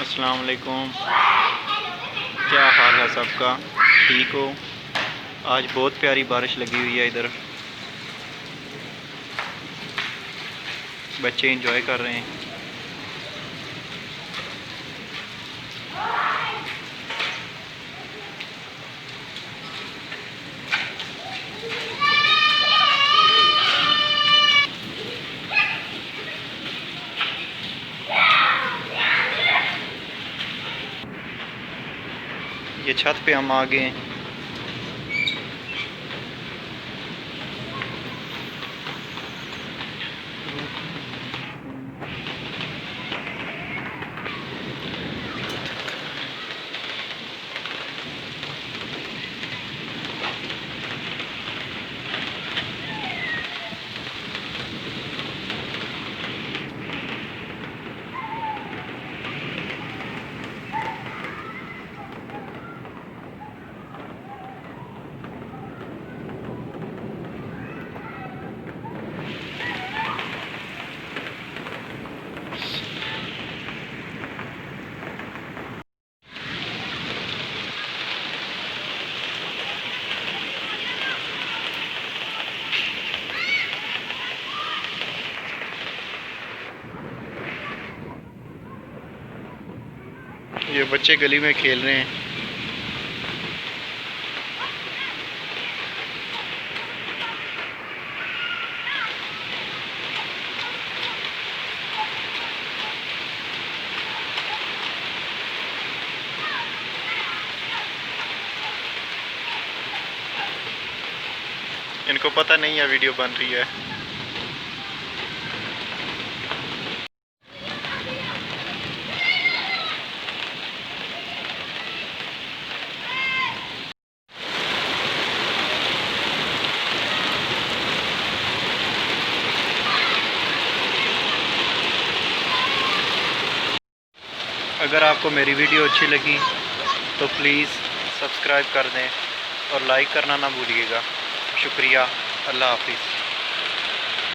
अस्सलाम वालेकुम। क्या हाल है सबका? ठीक हो? आज बहुत प्यारी बारिश लगी हुई है इधर, बच्चे एंजॉय कर रहे हैं। ये छत पे हम आ गए हैं। ये बच्चे गली में खेल रहे हैं। इनको पता नहीं है वीडियो बन रही है। अगर आपको मेरी वीडियो अच्छी लगी तो प्लीज़ सब्सक्राइब कर दें और लाइक करना ना भूलिएगा। शुक्रिया। अल्लाह हाफिज़।